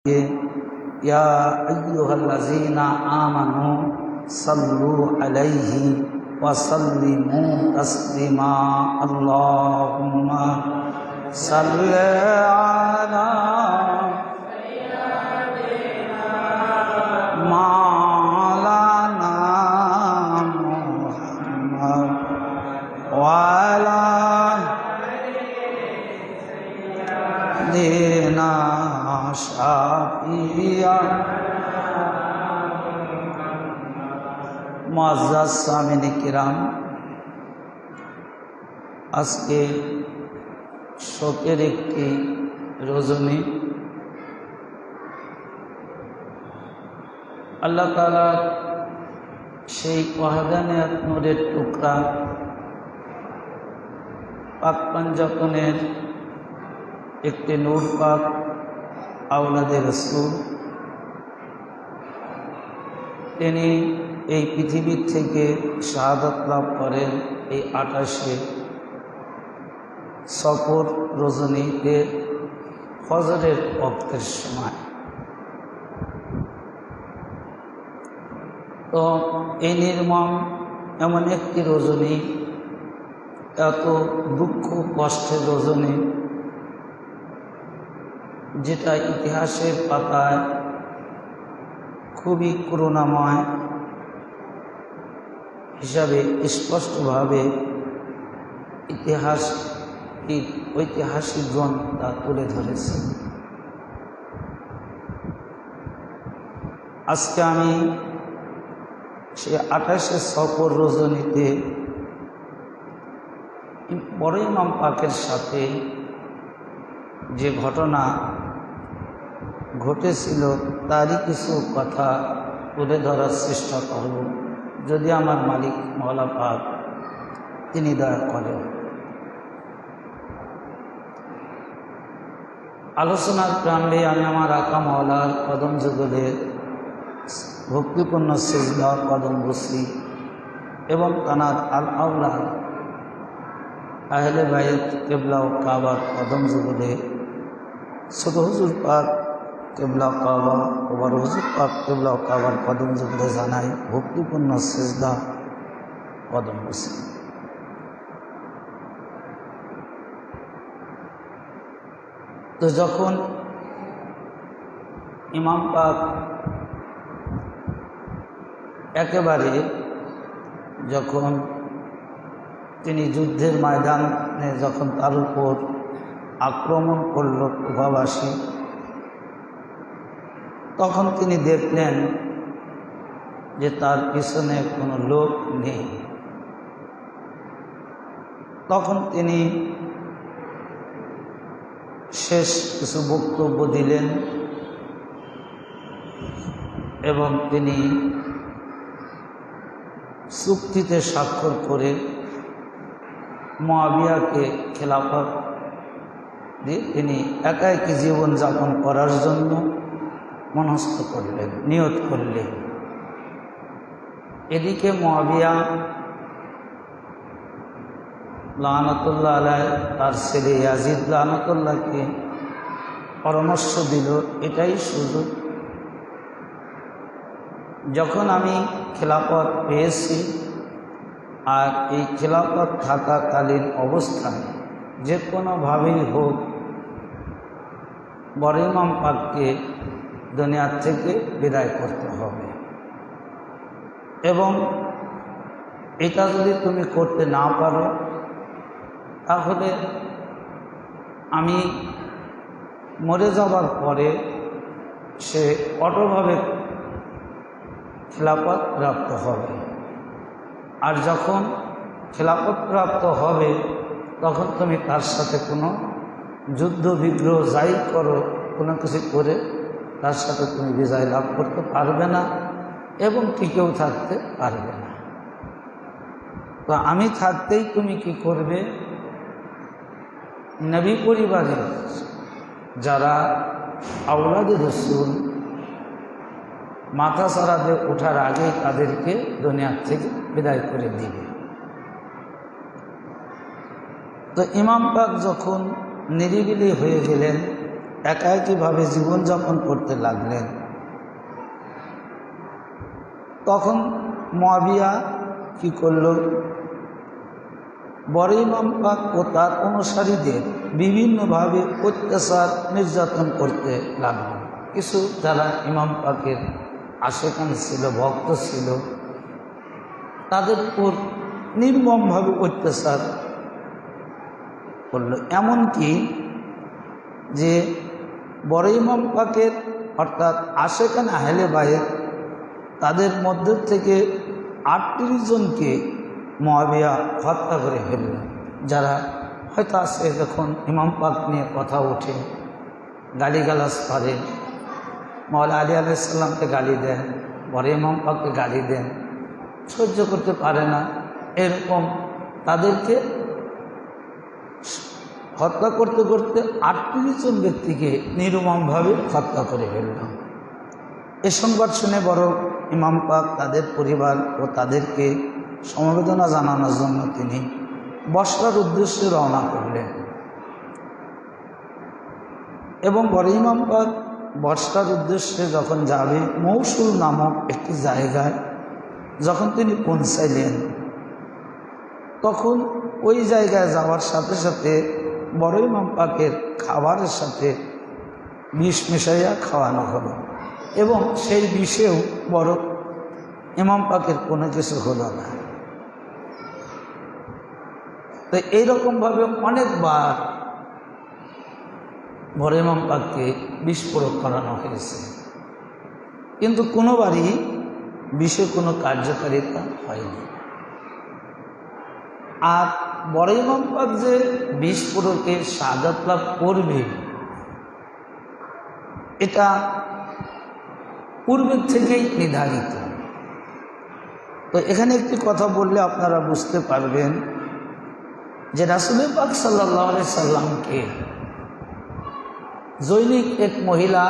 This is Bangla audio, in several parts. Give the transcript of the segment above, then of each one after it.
या अय्युहल्लज़ीना आमनू सल्लु अलैहि वसल्लिमू तस्लीमा अल्लाहुम्मा सल्लि अला मौलाना मुहम्मद व अला दीना शाफिया मुअज़्ज़ज़ सामिन किराम, আজকে শোকের একটি রজনী। আল্লাহ তাআলা সেই ওয়াহদানে নূরের টুকরা পাক পাঞ্জাতনের একটি নূর পাক আওলাদে রাসূল, তিনি এই পৃথিবীর থেকে শাহাদাত লাভ করেন এই 28শে সফর রজনীতে ফজরের ওয়াক্তের সময়। তো এই নির্মম এমন একটি রজনী, এত দুঃখ কষ্টের রজনী, যেটা ইতিহাসের পাতায় খুবই করুণাময় হিসাবে স্পষ্টভাবে ঐতিহাসিকগণ তা তুলে ধরেছে। আজকে আমি সে 28শে সফর রজনীতে বড় ইমাম পাকের সাথে যে ঘটনা ঘটেছিল তারই কিছু কথা তুলে ধরার চেষ্টা করব, যদি আমার মালিক মওলা পাক তিনি দয়া করেন। আলোচনার প্রারম্ভে আমি আমার আকা মওলার কদম যুগলের ভক্তিপূর্ণ সিজদা কদম বসি এবং কানাত আল আওলাদ আহলে বাইত কেবলা ও কাবার কদম যুগলে ছোট হুজুর পাক কেবলা কাবা ও বড় হুজুর পাক কেবলা ও কাবার কদম যুগলে জানাই ভক্তিপূর্ণ সিজদা কদম বসি। তো যখন ইমাম পাক একেবারে যখন তিনি যুদ্ধের ময়দানে যখন তার উপর আক্রমণ করল কুফাবাসী, তখন তিনি দেখলেন যে তার পিছনে কোনো লোক নেই। তখন তিনি শেষ কিছু বক্তব্য দিলেন এবং তিনি চুক্তিতে স্বাক্ষর করে মুআবিয়াকে খেলাফত দিয়ে তিনি একাকী জীবন যাপন করার জন্য মনস্থ করলেন, নিয়ত করলেন। এদিকে মুআবিয়া লানাতুল্লাহ আলাইহি তার ছেলে ইয়াজিদ লানাতুল্লাহকে পরামর্শ দিল, এটাই সুযোগ, যখন আমি খেলাফত পেয়েছি আর এই খেলাফত থাকাকালীন অবস্থায় যে কোনোভাবেই হোক বড় ইমাম পাককে দুনিয়ার থেকে বিদায় করতে হবে, এবং এটা যদি তুমি করতে না পারো তাহলে আমি মরে যাবার পরে সে কঠোরভাবে খেলাফত প্রাপ্ত হবে, আর যখন খেলাফত প্রাপ্ত হবে তখন তুমি তার সাথে কোনো যুদ্ধ বিগ্রহ যাই করো, কোনো কিছু করে তার সাথে তুমি বিজয় লাভ করতে পারবে না এবং টিকেও থাকতে পারবে না। তো আমি থাকতেই তুমি কি করবে, নবী পরিবারের যারা আওলাদে রাসূল মাথা ছাড়াতে ওঠার আগে তাদেরকে দুনিয়া থেকে বিদায় করে দিবে। তো ইমাম পাক যখন নিরিবিলি হয়ে গেলেন, একাকীভাবে জীবনযাপন করতে লাগলেন। তখন মুআবিয়া কি করল, বড় ইমাম পাক ও তার অনুসারীদের বিভিন্নভাবে অত্যাচার নির্যাতন করতে লাগল। কিছু যারা ইমাম পাকের আশেকান ছিল, ভক্ত ছিল, তাদের উপর নির্মমভাবে অত্যাচার করল। এমনকি যে বড় ইমাম পাকের অর্থাৎ আশেকান আহলে বাইত তাদের মধ্য থেকে 38 জনকে মুআবিয়া হত্যা করে ফেললেন। যারা হয়তো আছে যখন ইমাম পাক নিয়ে কথা ওঠে, গালিগালাজ করে, মাওলা আলী আলাইহিস সালামকে গালি দেন, বড় ইমাম পাককে গালি দেন, সহ্য করতে পারে না, এরকম তাদেরকে হত্যা করতে করতে 38 জন ব্যক্তিকে নির্মমভাবে হত্যা করে ফেললাম। এ সংবাদ শুনে বড় ইমাম পাক তাদের পরিবার ও তাদেরকে সমবেদনা জানানোর জন্য তিনি বসরার উদ্দেশ্যে রওনা করলেন। এবং বড় ইমাম পাক বসরার উদ্দেশ্যে যখন যাবে, মৌসুল নামক একটি জায়গায় যখন তিনি পৌঁছাইলেন, তখন ওই জায়গায় যাওয়ার সাথে সাথে বড় ইমাম পাকের খাবারের সাথে বিষ মিশাইয়া খাওয়ানো হলো এবং সেই বিষেও বড় ইমাম পাকের কোনো কিছু হলো না। তো এইরকমভাবে অনেকবার বড় ইমাম পাককে বিষ প্রয়োগ করানো হয়েছে, কিন্তু কোনোবারই বিষে কোনো কার্যকারিতা হয়নি। আর বড় ইমাম পাক যে বিষ প্রয়োগে শাহাদাত লাভ করবে, এটা পূর্বের থেকেই নির্ধারিত। তো এখানে একটি কথা বললে আপনারা বুঝতে পারবেন যে রাসূল পাক সাল্লাল্লাহু আলাইহি সাল্লামকে জৈনিক এক মহিলা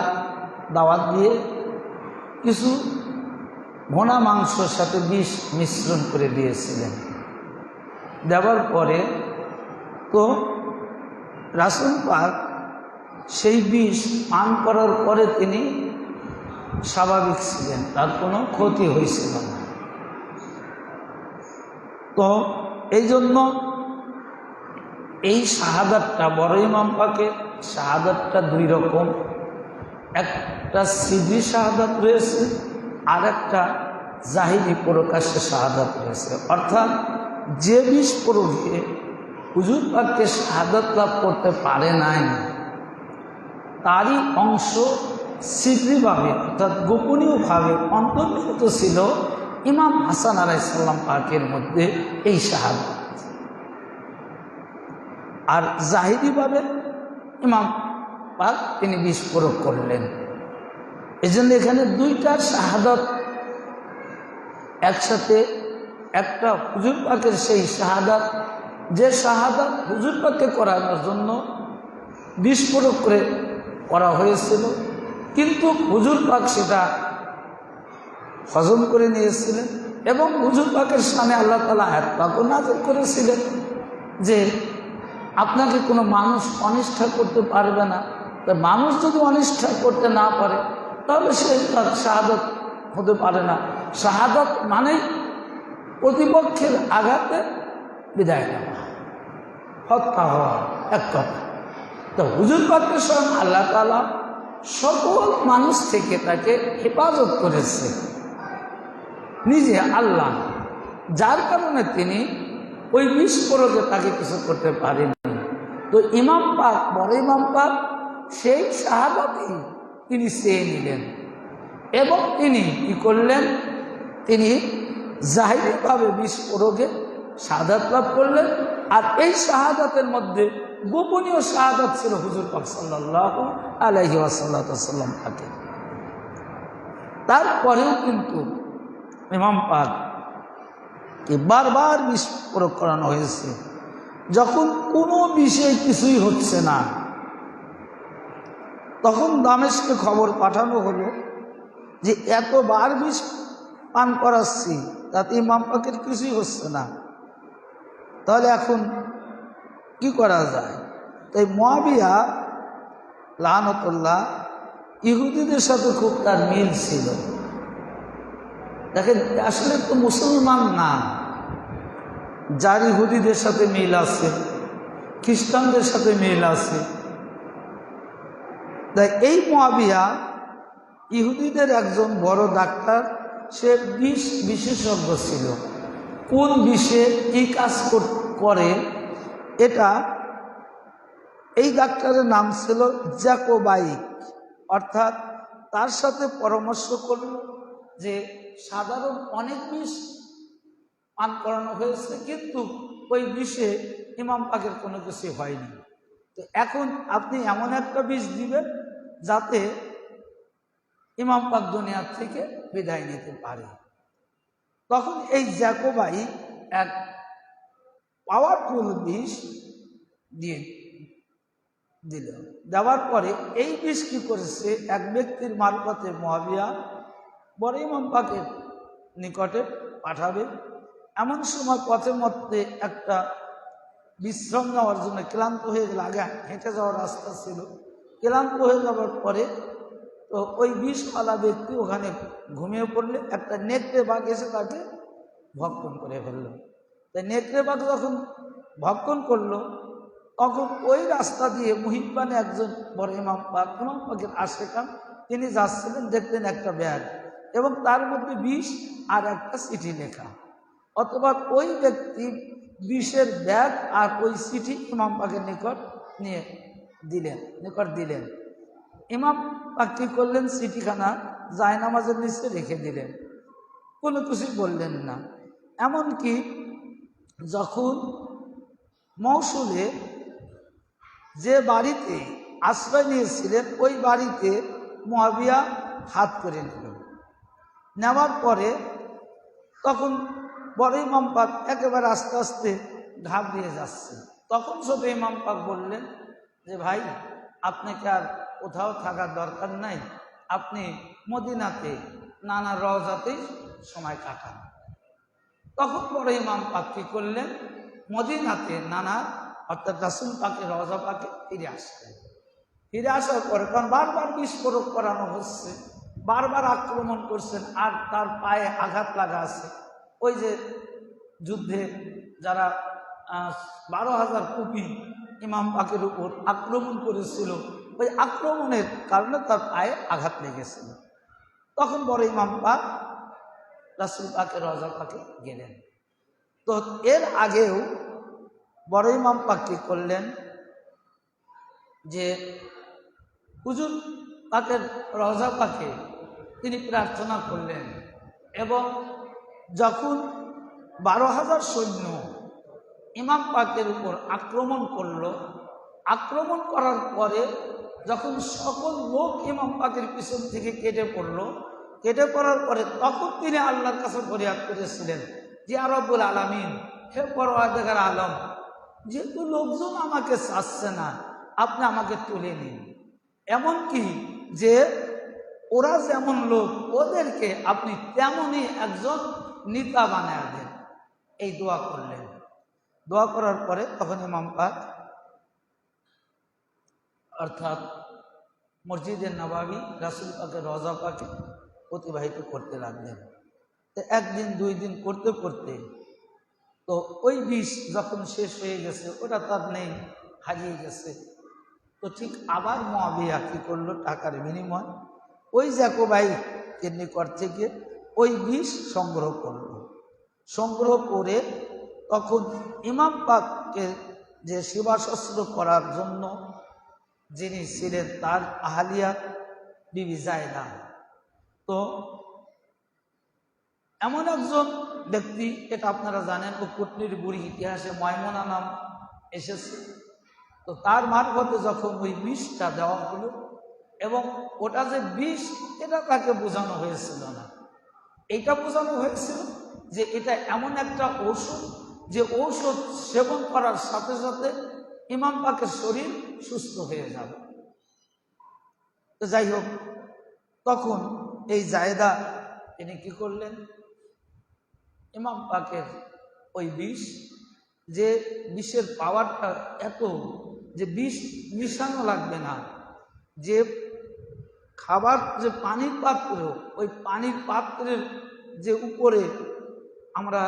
দাওয়াত দিয়ে কিছু ভোনা মাংসের সাথে বিষ মিশ্রণ করে দিয়েছিলেন। দেওয়ার পরে তো রাসূল পাক সেই বিষ পান করার পরে তিনি স্বাভাবিক ছিলেন, তার কোনো ক্ষতি হয়েছিল না। তো এই জন্য এই শাহাদাতটা, বড় ইমাম পাকের শাহাদাতটা দুই রকম, একটা সিদ্রি শাহাদাত রয়েছে আর একটা জাহিরি প্রকাশ্যে শাহাদাত রয়েছে। অর্থাৎ যে বিষ প্রয়োগে হুজুর পাককে শাহাদাত লাভ করতে পারে নাই, তারই অংশ সিদ্রিভাবে অর্থাৎ গোপনীয়ভাবে অন্তর্ভুক্ত ছিল ইমাম হাসান আলাইহিস সালাম পাকের মধ্যে এই শাহাদাত। আর জাহিরিভাবে ইমাম পাক তিনি বিষ প্রয়োগ করলেন। এই জন্য এখানে দুইটা শাহাদাত একসাথে, একটা হুজুর পাকের সেই শাহাদাত, যে শাহাদাত হুজুর পাককে করানোর জন্য বিষ প্রয়োগ করে করা হয়েছিল, কিন্তু হুজুর পাক সেটা হজম করে নিয়েছিলেন এবং হুজুর পাকের সামনে আল্লাহ তাআলা আয়াত পাকও নাযিল করেছিলেন যে আপনাকে কোনো মানুষ অনিষ্ঠা করতে পারবে না। তা মানুষ যদি অনিষ্ঠা করতে না পারে তাহলে সে তার শাহাদাত হতে পারে না। শাহাদাত মানেই প্রতিপক্ষের আঘাতে বিদায় নেওয়া, হত্যা হওয়া, এক কথা। তো হুজুর পাকের স্বয়ং আল্লাহ তাআলা সকল মানুষ থেকে তাকে হেফাজত করেছে নিজে আল্লাহ, যার কারণে তিনি ওই বিষ প্রয়োগে তাকে কিছু করতে পারেননি। তো ইমাম পাক, বড় ইমাম পাক সেই শাহাদাতই তিনি চেয়ে নিলেন এবং তিনি কি করলেন, তিনি জাহিরিভাবে বিষ প্রয়োগে শাহাদাত লাভ করলেন। আর এই শাহাদাতের মধ্যে গোপনীয় শাহাদাত ছিল হুজুর পাক সাল্লাল্লাহু আলাইহি ওয়াসাল্লাম পাকে। তারপরেও কিন্তু ইমাম পাক বারবার বিষ প্রয়োগ করানো হয়েছে। যখন কোনো বিষয়ে কিছুই হচ্ছে না, তখন দামেস্কে খবর পাঠানো হলো যে এতবার বিষ পান করাচ্ছি, তাতে ইমাম পাকের কিছুই হচ্ছে না, তাহলে এখন কি করা যায়? তাই মুআবিয়া লানতুল্লাহ ইহুদিদের সাথে খুব তার মিল ছিল। দেখেন আসলে তো মুসলমান না, যার ইহুদিদের সাথে মিল আছে, খ্রিস্টানদের সাথে মিল আছে। তাই এই মুআবিয়া ইহুদিদের একজন বড় ডাক্তার, সে বিষ বিশেষজ্ঞ ছিল। কোন বিষে কী কাজ করে এটা, এই ডাক্তারের নাম ছিল জ্যাকোবাইক। অর্থাৎ তার সাথে পরামর্শ করল যে সাধারণ অনেক বিষ পান করানো হয়েছে, কিন্তু ওই বিষে ইমাম পাকের কোনো কিছু হয়নি। তো এখন আপনি এমন একটা বিষ দিবেন যাতে ইমাম পাক দুনিয়ার থেকে বিদায় নিতে পারে। তখন এই জ্যাকোবাইক এক পাওয়ারফুল বিষ দিয়ে দিল। দেওয়ার পরে এই বিষ কি করেছে, এক ব্যক্তির মারফতে মুআবিয়া বড় ইমাম পাকের নিকটে পাঠাবে। এমন সময় পথের মধ্যে একটা বিশ্রাম নেওয়ার জন্য ক্লান্ত হয়ে গেল, আগে হেঁটে যাওয়ার রাস্তা ছিল, ক্লান্ত হয়ে যাওয়ার পরে তো ওই বিষওয়ালা ব্যক্তি ওখানে ঘুমিয়ে পড়লে একটা নেকড়ে বাঘ এসে তাকে ভক্ষণ করে ফেলল। তাই নেকড়ে বাঘ যখন ভক্ষণ করলো, তখন ওই রাস্তা দিয়ে মুহিব্বানে একজন বড় ইমাম পাকের আশেকান, তিনি যাচ্ছিলেন, দেখলেন একটা ব্যাগ এবং তার মধ্যে বিষ আর একটা চিঠি লেখা। অথবা ওই ব্যক্তি বিষের ব্যাগ আর ওই চিঠি ইমাম পাকের নিকট দিলেন। ইমাম পাক কি করলেন, চিঠিখানা জায়নামাজের নিচে রেখে দিলেন, কোনো কিছু বললেন না। এমনকি যখন মৌসুলে যে বাড়িতে আশ্রয় নিয়েছিলেন ওই বাড়িতে মুআবিয়া হাত করে নিল। নেওয়ার পরে তখন বড় ইমাম পাক একেবারে আস্তে আস্তে ঘাবড়িয়ে যাচ্ছে। তখন ছোট ইমাম পাক বললেন যে ভাই, আপনাকে আর কোথাও থাকার দরকার নাই, আপনি মদিনাতে নানা রওজাতেই সময় কাটান। তখন বড় ইমাম পাক কি করলেন, মদিনাতে নানা অর্থাৎ রাসূল পাকের রওজা পাকে ফিরে আসলেন। ফিরে আসার পরে কারণ বারবার বিষ প্রয়োগ করানো হচ্ছে, বারবার আক্রমণ করছেন, আর তার পায়ে আঘাত লাগা আছে। ওই যে যুদ্ধে যারা 12,000 কুপি ইমাম পাকের উপর আক্রমণ করেছিল, ওই আক্রমণের কারণে তার পায়ে আঘাত লেগেছিল। তখন বড় ইমাম পাক রাসূল পাকের রওজা পাকে গেলেন। তো এর আগেও বড় ইমাম পাক কি করলেন যে হুজুর পাকের রওজা পাকে তিনি প্রার্থনা করলেন, এবং যখন 12,000 সৈন্য ইমাম পাকের উপর আক্রমণ করলো, আক্রমণ করার পরে যখন সকল লোক ইমাম পাকের পিছন থেকে কেটে পড়লো, কেটে পড়ার পরে তখন তিনি আল্লাহর কাছে ফরিয়াদ করেছিলেন যে ইয়া রব্বুল আলামিন, হে পরওয়ারদিগার আলম, যেহেতু লোকজন আমাকে চাচ্ছে না, আপনি আমাকে তুলে নিন। এমনকি যে ওরা যেমন লোক, ওদেরকে আপনি তেমনই একজন নেতা বানায় দেন। এই দোয়া করলেন। দোয়া করার পরে তখন ইমাম পাক অর্থাৎ মসজিদে নববী রাসূল পাকের রওজা পাকে অতিবাহিত করতে লাগলেন। তো একদিন দুই দিন করতে করতে তো ওই বিষ যখন শেষ হয়ে গেছে, ওটা তার নেই, হারিয়ে গেছে। তো ঠিক আবার মুআবিয়া কি করলো, টাকার বিনিময় ওই জ্যাকোবাইকের নিকট থেকে ওই বিষ সংগ্রহ করলো। সংগ্রহ করে তখন ইমাম পাককে যে সেবা শুশ্রূষা করার জন্য যিনি ছিলেন তার আহলিয়া বিবি জায়দা, তো এমন একজন ব্যক্তি, এটা আপনারা জানেন, ও কুটনির বুড়ি ইতিহাসে ময়মনা নাম এসেছে। তো তার মারফতে যখন ওই বিষটা দেওয়া হলো, এবং ওটা যে বিষ এটা তাকে বোঝানো হয়েছিল না, এইটা বোঝানো হয়েছিল যে এটা এমন একটা ঔষধ, যে ঔষধ সেবন করার সাথে সাথে ইমাম পাকের শরীর সুস্থ হয়ে যাবে। তো যাই হোক, তখন এই জায়দা তিনি কি করলেন, ইমাম পাকের ওই বিষ, যে বিষের পাওয়ারটা এত যে বিষ মিশানো লাগবে না, যে খাবার যে পানির পাত্র, ওই পানির পাত্রের যে উপরে আমরা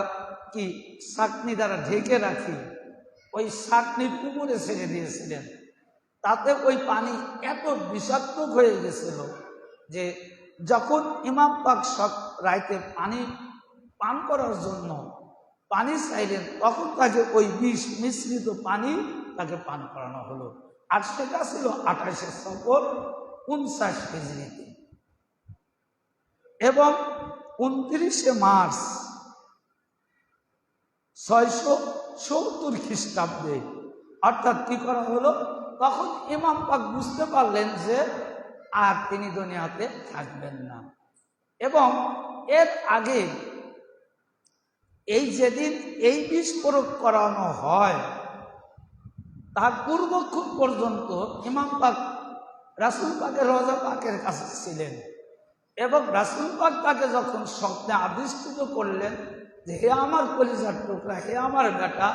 কি ছাঁকনি দ্বারা ঢেকে রাখি, ওই ছাঁকনির উপরে ছেড়ে দিয়েছিলেন। তাতে ওই পানি এত বিষাক্ত হয়ে গেছিল যে যখন ইমাম পাক রাইতে পানি পান করার জন্য পানি চাইলেন, তখন তাকে ওই বিষ মিশ্রিত পানি তাকে পান করানো হলো। আর সেটা ছিল 28শে সফর 59 হিজরিতে, এবং 29শে মার্চ 670 খ্রিস্টাব্দে অর্থাৎ কি করা হলো, তখন ইমাম পাক বুঝতে পারলেন যে আর তিনি দুনিয়াতে থাকবেন না। এবং এর আগে এই যেদিন এই বিষ প্রয়োগ করানো হয়, তার পূর্বক্ষণ পর্যন্ত ইমাম পাক রাসূল পাকের রওজা পাকের কাছে ছিলেন, এবং রাসূল পাক তাকে যখন স্বপ্নে আবিষ্কৃত করলেন যে হে আমার কলিজার টুকরা, হে আমার বেটা,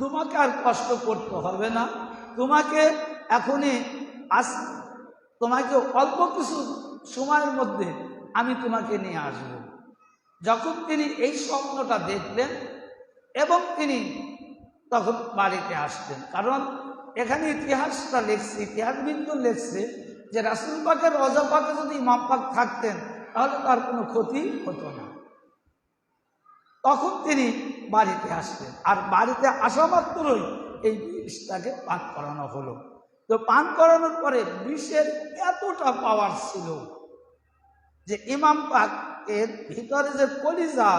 তোমাকে আর কষ্ট করতে হবে না, তোমাকে এখনই তোমাকে অল্প কিছু সময়ের মধ্যে আমি তোমাকে নিয়ে আসব। যখন তিনি এই স্বপ্নটা দেখলেন এবং তিনি তখন বাড়িতে আসতেন, কারণ এখানে ইতিহাসটা লেখছে, ইতিহাসবিদ লেখছে যে রাসূল পাকের রওজা পাকে যদি ইমাম পাক থাকতেন তাহলে তার কোনো ক্ষতি হতো না। তখন তিনি বাড়িতে আসতেন, আর বাড়িতে আসা মাত্রই এই বিষটাকে পান করানো হলো। তো পান করানোর পরে বিষের এতটা পাওয়ার ছিল যে ইমাম পাকের ভিতরে যে কলিজা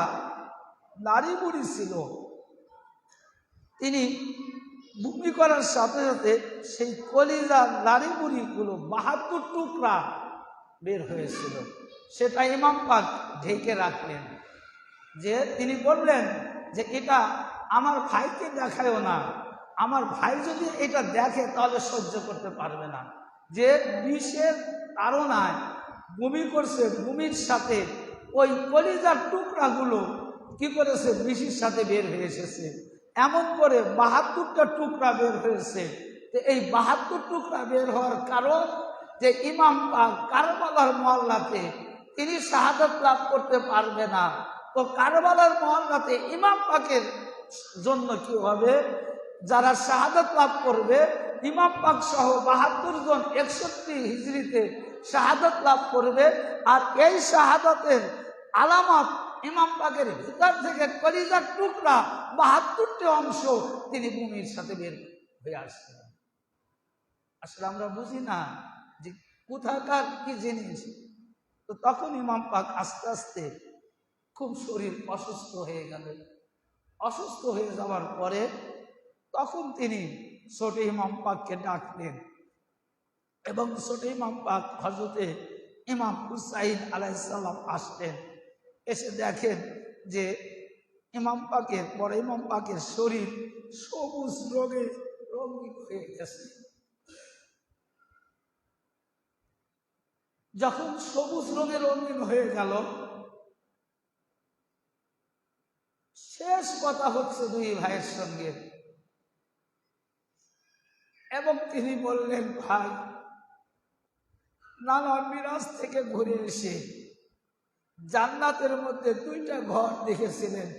নাড়ি বুড়ি ছিল, তিনি বমি করার সাথে সাথে সেই কলিজার নাড়ি বুড়িগুলো 72 টুকরা বের হয়েছিল। সেটা ইমাম পাক ঢেকে রাখলেন, যে তিনি বললেন যে এটা আমার ভাইকে দেখায়ও না, আমার ভাই যদি এটা দেখে তাহলে সহ্য করতে পারবে না। যে বিষের তাড়নায় বমি করছে, বমির সাথে ওই কলিজার টুকরাগুলো কি করেছে, বিষের সাথে বের হয়ে এসেছে। এমন করে 72টা টুকরা বের হয়েছে। এই 72 টুকরা বের হওয়ার কারণ যে ইমাম পাক কারবালার মহল্লাতে তিনি শাহাদাত লাভ করতে পারবে না, তো কারবালার মহল্লাতে ইমাম পাকের জন্য কি হবে, যারা শাহাদাত লাভ করবে ইমাম পাক সহ 72 জন 61 হিজরিতে শাহাদাত লাভ করবে। আর এই শাহাদাতের আলামত ইমাম পাকের ভিতর থেকে কলিজার টুকরা 72টি অংশ তিনি ভূমির সাথে বের হয়ে আসছেন। আসলে আমরা বুঝি না যে কোথাকার কি জিনিস। তো তখন ইমাম পাক আস্তে আস্তে খুব শরীর অসুস্থ হয়ে গেল। অসুস্থ হয়ে যাওয়ার পরে তখন তিনি ছোট ইমাম পাককে ডাকলেন, এবং ছোট ইমাম পাক হযরতে ইমাম হুসাইন আলাইহিস সালাম আসলেন। এসে দেখেন যে ইমাম পাকের বড় ইমাম পাকের শরীর সবুজ রঙে রঙিন হয়ে গেছে। যখন সবুজ রঙে রঙিন হয়ে গেল, শেষ কথা হচ্ছে দুই ভাইয়ের সঙ্গে, এবং তিনি বললেন, ভাই, নানা মিরাজ থেকে ঘুরে এসে জান্নাতের মধ্যে 2টা ঘর দেখেছিলেন।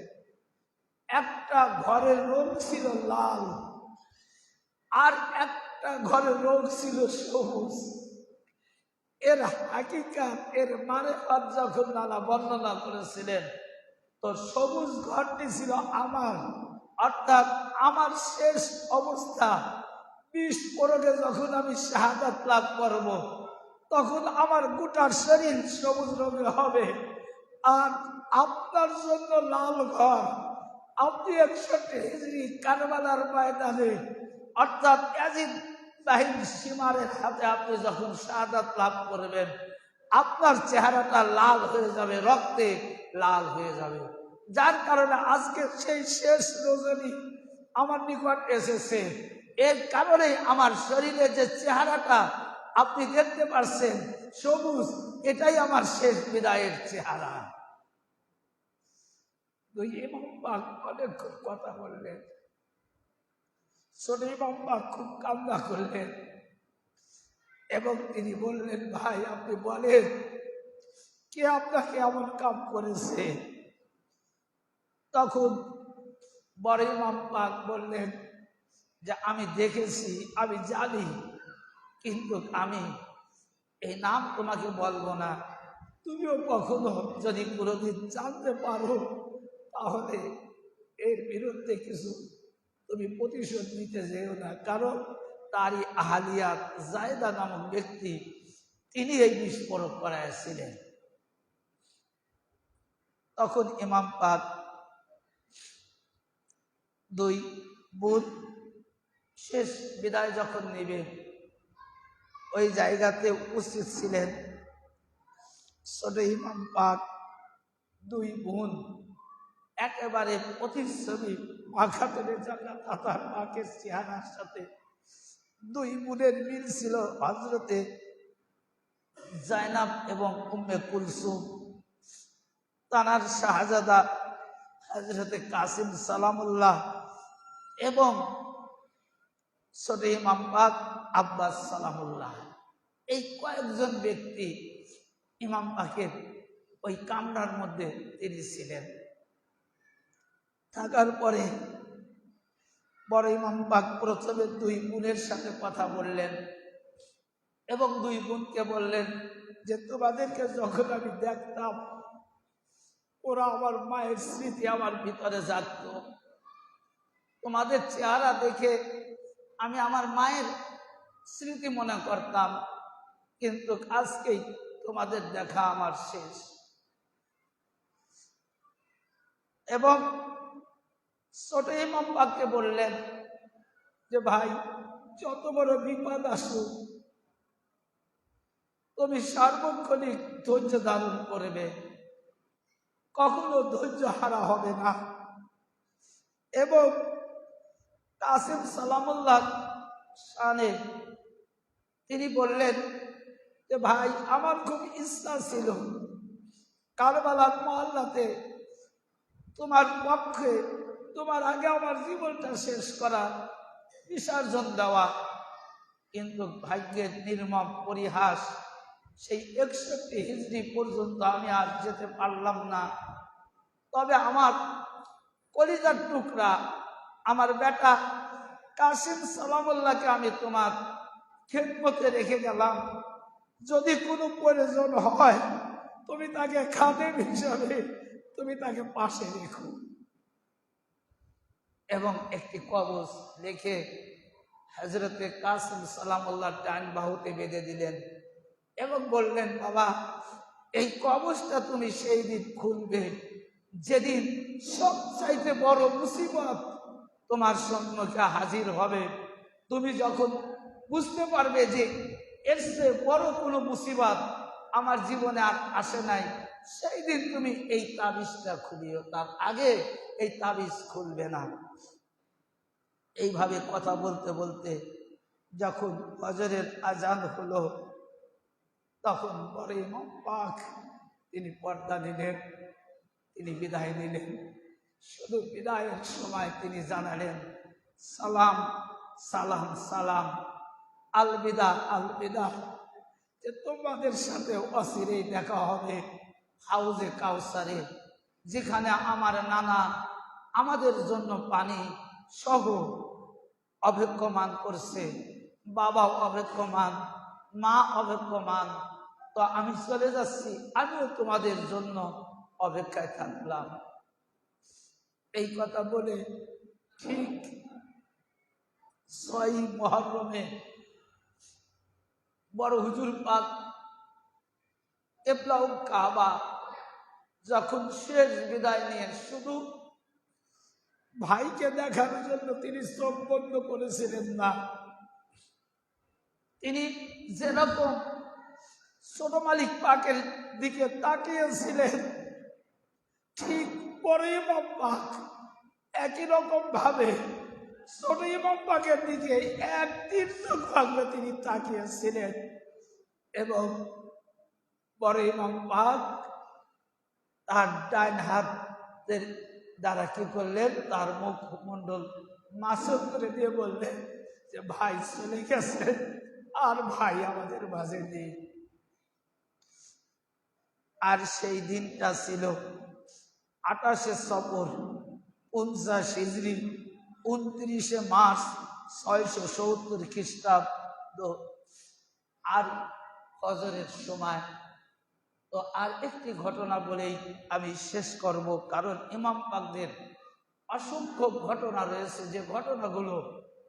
একটা ঘরের রং ছিল লাল, আর একটা ঘরের রং ছিল সবুজ। এর হাকিকাত, এর মারেফাত যখন নানা বর্ণনা করেছিলেন, তো সবুজ ঘরটি ছিল আমার, অর্থাৎ আমার শেষ অবস্থা, বিষ প্রয়োগে যখন আমি শাহাদাত লাভ করব, তখন আমার গোটা শরীর সবুজ রঙের হবে। আর আপনার জন্য লাল ঘর, আপনি 61 হিজরি কারবালার ময়দানে, অর্থাৎ ইয়াজিদ বাহিন সীমারের হাতে আপনি যখন শাহাদাত লাভ করবেন, আপনার চেহারাটা লাল হয়ে যাবে, রক্তে লাল হয়ে যাবে। যার কারণে আজকে সেই শেষ রজনী আমার নিকট এসেছে। এর কারণে আমার শরীরে যে চেহারাটা আপনি দেখতে পাচ্ছেন সবুজ, এটাই আমার শেষ বিদায়ের চেহারা। দুই ইমাম পাক অনেক কথা বললেন, ছোট ইমাম পাক খুব কান্না করলেন। এবং তিনি বললেন, ভাই আপনি বলেন কে আপনাকে এমন কাম করেছে? তখন বড় ইমাম পাক বললেন যে আমি দেখেছি, আমি জানি, কিন্তু আমি এই নাম তোমাকে বলবো না। তুমিও কখনো যদি কোনোদিন জানতে পারো তাহলে এর বিরুদ্ধে কিছু তুমি প্রতিশোধ নিতে যেও না, কারণ তারই আহালিয়াত জায়দা নামক ব্যক্তি তিনি এই বিস্ফোরক করাইছিলেন। তখন ইমাম পাক দুই বোন শেষ বিদায় যখন নেবেন ওই জায়গাতে উপস্থিত ছিলেন। ছোট ইমাম পাক দুই বোন একেবারে প্রতিচ্ছবি মাখাতে জান্নাত আতার পাকের চেহারার সাথে দুই বোনের মিল ছিল। হযরতে জায়নাব এবং উম্মে কুলসুম, তানার শাহজাদা হযরতে কাসিম সালামুল্লাহ এবং ছোট ইমাম পাক আব্বাস সালামুল্লাহ, এই কয়েকজন ব্যক্তি ইমাম পাকের ওই কামরার মধ্যে তিনি ছিলেন। থাকার পরে বড় ইমাম পাক প্রথমে দুই বোনের সাথে কথা বললেন এবং দুই বোনকে বললেন যে তোমাদেরকে যখন আমি দেখতাম ওরা আমার মায়ের স্মৃতি আমার ভিতরে জাগত। তোমাদের চেহারা দেখে আমি আমার মায়ের স্মৃতি মনে করতাম, কিন্তু আজকেই তোমাদের দেখা আমার শেষ। এবং ছোট ইমাম পাককে বললেন যে ভাই যত বড় বিপদ আসুক তুমি সার্বক্ষণিক ধৈর্য ধারণ করবে, কখনো ধৈর্য হারা হবে না। এবং কাসিম সালামুল্লাহ শানে তিনি বললেন যে ভাই আমার খুব ইচ্ছা ছিল কারবালার মহল্লাতে তোমার পক্ষে তোমার আগে আমার জীবনটা শেষ করা, বিসর্জন দেওয়া, কিন্তু ভাগ্যের নির্মম পরিহাস সেই 61 হিজরি পর্যন্ত আমি আর যেতে পারলাম না। তবে আমার কলিজার টুকরা আমার বেটা কাসিম সালামুল্লাহকে আমি তোমার খেদমতে রেখে গেলাম, যদি কোনো প্রয়োজন হয় তুমি তাকে খাদেম হিসাবে তুমি তাকে পাশে রেখো। এবং একটি কবজ লিখে হযরতে কাসিম সালামুল্লাহ ডান বাহুতে বেঁধে দিলেন এবং বললেন বাবা এই কবজটা তুমি সেই দিন খুলবে যেদিন সবচাইতে বড় মুসিবত তোমার সম্মুখে হাজির হবে। তুমি যখন বুঝতে পারবে যে এর চেয়ে বড় কোনো মুসিবত আমার জীবনে আর আসে নাই, সেই দিন তুমি এই তাবিজটা খুলিও, তার আগে এই তাবিজ খুলবে না। এইভাবে কথা বলতে বলতে যখন ফজরের আজান হলো তখন বড় ইমাম পাক তিনি পর্দা নিলেন, তিনি বিদায় নিলেন। শুধু বিদায়ের সময় তিনি জানালেন সালাম সালাম সালাম, আলবিদা আলবিদা, যে তোমাদের সাথে অচিরেই দেখা হবে হাউজে কাউসারে, যেখানে আমার নানা আমাদের জন্য পানি সহ অপেক্ষমান করছে, বাবা অপেক্ষমান, মা অপেক্ষমান। তো আমি চলে যাচ্ছি, আমিও তোমাদের জন্য অপেক্ষায় থাকলাম। এই কথা বলে ঠিক 6 মুহররমে বড় হুজুর পাক কিবলাউল কাবা যখন শেষ বিদায় নিয়ে শুধু ভাইকে দেখার জন্য তিনি চোখ বন্ধ করেছিলেন না, তিনি যেরকম ছোট মালিক পাকের দিকে তাকিয়েছিলেন ঠিক বড় ইমাম পাক একই রকম ভাবে ছোট ইমাম পাকের দিকে এক তীর্থক ভাবে তিনি তাকিয়েছিলেন। এবং বড় ইমাম পাক তার ডাইন হাতের দ্বারা কি করলেন, তার মুখমণ্ডল মাসুল করে দিয়ে বললেন যে ভাই চলে গেছে, আর ভাই আমাদের মাঝে নেই। আর সেই দিনটা ছিল 28শে সফর 50 হিজরি 29শে মার্চ 670 খ্রিস্টাব্দ। আর ফজরের সময়। তো আর একটি ঘটনা বলেই আমি শেষ করব, কারণ ইমাম পাকদের অসংখ্য ঘটনা রয়েছে, যে ঘটনাগুলো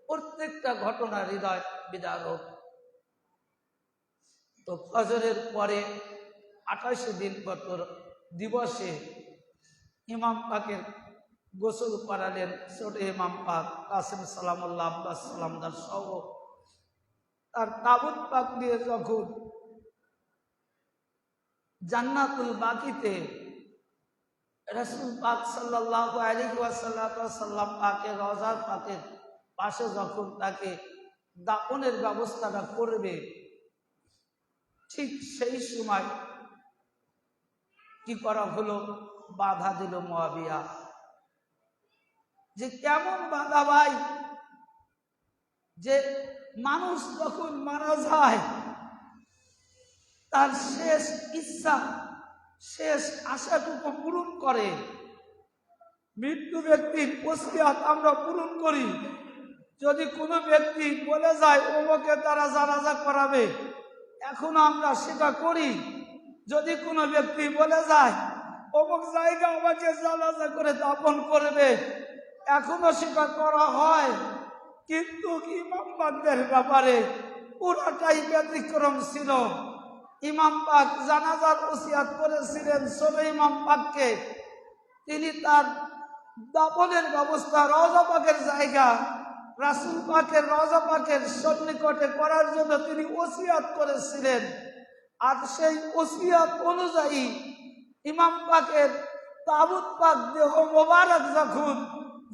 প্রত্যেকটা ঘটনা হৃদয় বিদারক। তো ফজরের পরে 28 দিন বছর দিবসে ইমাম পাকের গোসল করালেন ছোট ইমাম পাক কাসিম সালামুল্লাহ আব্বাস সালামদার সহ। তার তাবুত পাক দিয়ে যখন জান্নাতুল বাকিতে রাসূল পাক সাল্লাল্লাহু আলাইহি ওয়াসাল্লাম পাকের রওজা পাকের পাশে যখন তাকে দাফনের ব্যবস্থাটা করবে, ঠিক সেই সময় কি করা হলো, বাধা দিল মুয়াবিয়া। যে কেমন বাধা ভাই, যে মানুষ যখন মারা যায় তার শেষ ইচ্ছা শেষ আশাটুকু পূরণ করে। মৃত্যু ব্যক্তির ওসিয়ত আমরা পূরণ করি। যদি কোনো ব্যক্তি বলে যায় অমুকে তারা জানাজা করাবে, এখনো আমরা সেটা করি। যদি কোনো ব্যক্তি বলে যায় অমুক জায়গা আমাকে জানাজা করে দাফন করবে, এখনো সেটা করা হয়। কিন্তু ইমাম পাকদের ব্যাপারে পুরাটাই ব্যতিক্রম ছিল। ইমাম পাক জানাজার ওসিয়ত করেছিলেন ছোট ইমাম পাককে। তিনি তার দাফনের ব্যবস্থা রওজা পাকের জায়গা রাসূল পাকের রওজা পাকের সন্নিকটে করার জন্য তিনি ওসিয়ত করেছিলেন। আর সেই ওসিয়ত অনুযায়ী ইমাম পাকের তাবুত পাক দেহ মোবারক যখন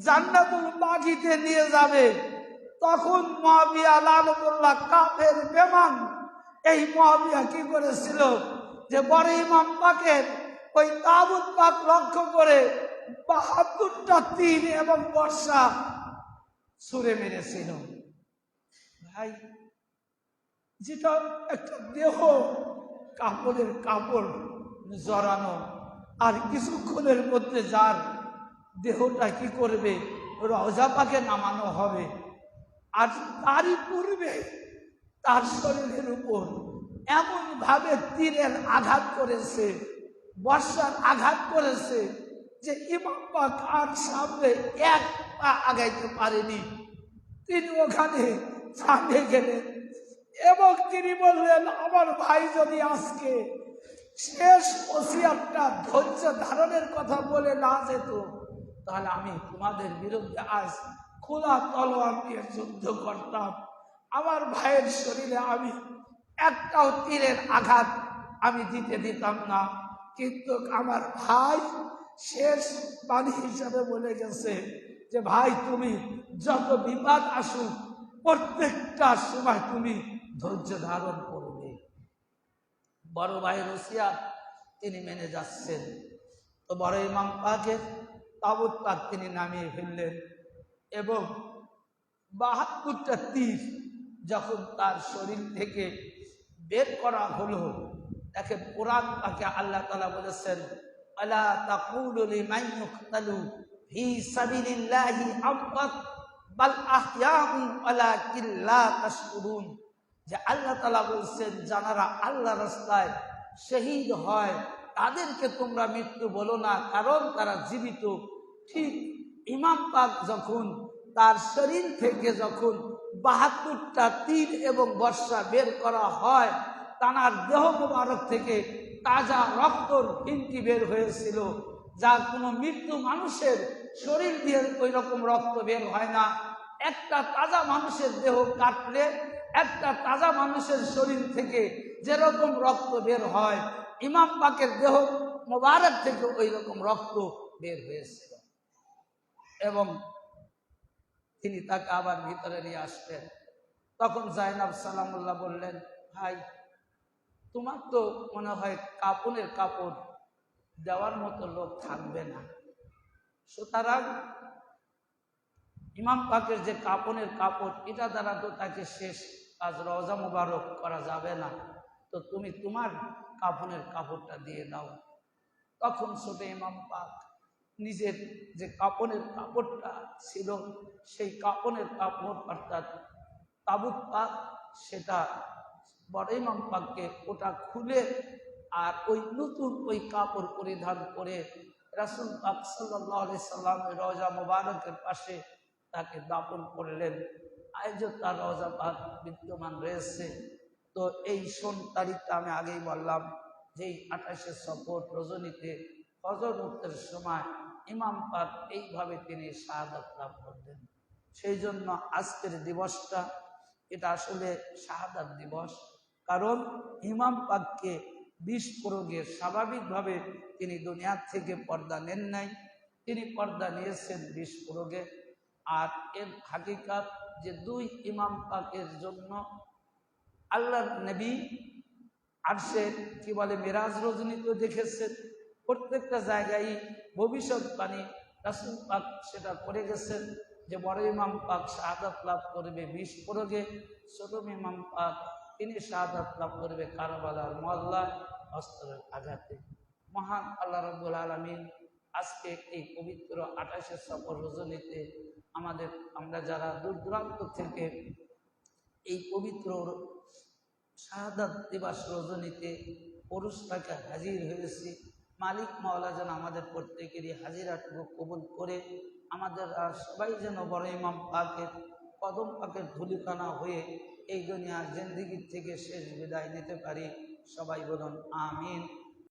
জান্নাতুল বাকিতে নিয়ে যাবে, তখন মুয়াবিয়া লানতুল্লাহ কাফের বেমান এই মুয়াবিয়া কি করেছিল, যে বড় ইমাম পাকের ওই তাবুত পাক লক্ষ্য করে 72টা তীর এবং বর্ষা ছুঁড়ে মেরেছিল। ভাই, যেটা একটা দেহ কাপড়ের কাপড় জড়ানো, আর কিছুক্ষণের মধ্যে যার দেহটা কি করবে, রওজা পাকে নামানো হবে। আর তারই পূর্বে তার শরীরের উপর এমন ভাবে তীরের আঘাত করেছে, বর্ষার আঘাত করেছে, যে ইমাম পাক আর সামনে এক পা আগাইতে পারেনি। তিনি ওখানে ছাঁদে গেলেন এবং তিনি বললেন, আমার ভাই যদি আজকে শেষ ওসিয়তটা ধৈর্য ধারণের কথা বলে না যেত, তাহলে আমি তোমাদের বিরুদ্ধে আজ খোলা তলোয়ার দিয়ে যুদ্ধ করতাম। আমার ভাইয়ের শরীরে আমি একটাও তীরের আঘাত আমি দিতে দিতাম না। কিন্তু আমার ভাই শেষ বাণী হিসাবে বলে গেছে যে ভাই, তুমি যত বিপদ আসুক প্রত্যেকটা সময় তুমি ধৈর্য ধারণ করবে। বড় ভাইয়ের ওসিয়ত তিনি মেনে যাচ্ছেন। তো বড় ইমাম পাকের তাবুত পাক তিনি নামিয়ে ফেললেন এবং 72টা তীর যখন তার শরীর থেকে বের করা হলো, তাকে কোরআন পাকে আল্লাহ তাআলা বলেছেন, আলা তাকুলু লিমান ইউকতালু ফি সাবিলিল্লাহি আমওয়াত বাল আহইয়াউ ওয়ালাকিন লা তাশকুরুন। যে আল্লাহ তাআলা বলছেন, যারা আল্লাহর রাস্তায় শহীদ হয় তাদেরকে তোমরা মৃত্যু বলো না, কারণ তারা জীবিত। ঠিক ইমাম পাক যখন তার শরীর থেকে যখন 72টা তীর এবং বর্ষা বের করা হয়, তার দেহ মোবারক থেকে তাজা রক্তর ফিনকি বের হয়েছিল, যার কোনো মৃত্যু মানুষের শরীর দিয়ে ওই রকম রক্ত বের হয় না। একটা তাজা মানুষের দেহ কাটলে একটা তাজা মানুষের শরীর থেকে যেরকম রক্ত বের হয়, ইমাম পাকের দেহ মোবারক থেকে ওই রকম রক্ত বের হয়েছিল। এবং তিনি তাকে আবার ভিতরে নিয়ে আসলেন। তখন জাইনাব সালামুল্লাহ বললেন, ভাই, তোমার তো মনে হয় কাপড়ের কাপড় দেওয়ার মতো লোক থাকবে না, সুতরাং ইমাম পাকের যে কাপড়ের কাপড়, এটা দ্বারা তো তাকে শেষ আজ রওজা মোবারক করা যাবে না, তো তুমি তোমার কাফনের কাপড়টা দিয়ে দাও। তখন ছোট ইমাম পাক নিজের যে কাপনের কাপড়টা ছিল, সেই কাপনের কাপড় অর্থাৎ তাবুত পাক, সেটা বড় ইমাম পাককে ওটা খুলে আর ওই নতুন ওই কাপড় পরিধান করে রাসূল পাক সাল্লাল্লাহু আলাইহি সাল্লামের রওজা মোবারকের পাশে তাকে দাফন করলেন। আজও তার রওজা পাক বিদ্যমান রয়েছে। তো এই তারিখটা আমি আগেই বললাম, যেই 28শে সফর রজনীতে ফজর ওয়াক্তের সময় ইমাম পাক এইভাবে তিনি শাহাদাত লাভ করলেন। সেই জন্য আজকের দিবসটা এটা আসলে শাহাদাত দিবস। কারণ ইমাম পাককে 20 প্রয়োগে স্বাভাবিকভাবে তিনি দুনিয়ার থেকে পর্দা নেন নাই, তিনি পর্দা নিয়েছেন 20 প্রয়োগে। আর এর হাকিকাত যে 2 ইমাম পাকের জন্য আল্লাহর নবী আরশে কি বলে মেরাজ রজনীতে দেখেছেন। প্রত্যেকটা জায়গায় ভবিষ্যৎবাণী রাসূল পাক সেটা করে গেছেন যে বড় ইমাম পাক শাহাদাত লাভ করবে 20 প্রয়োগে, ছোট ইমাম পাক তিনি শাহাদাত লাভ করবে কারবালার মহল্লায় অস্ত্রের আঘাতে। মহান আল্লাহ রাব্বুল আলামিন আজকে এই পবিত্র 28শে সফর রজনীতে আমরা যারা দূর দূরান্ত থেকে এই পবিত্র শাহাদাত দিবস রজনীতে পুরুষটাকে হাজির হয়েছি, মালিক মাওলা যেন আমাদের প্রত্যেকেরই হাজিরাটুকু কবুল করে আমাদের আর সবাই যেন বড় ইমাম পাকের কদম পাকের ধুলিখানা হয়ে এই দুনিয়ার জিন্দেগি থেকে শেষ বিদায় নিতে পারি। সবাই বলুন আমিন।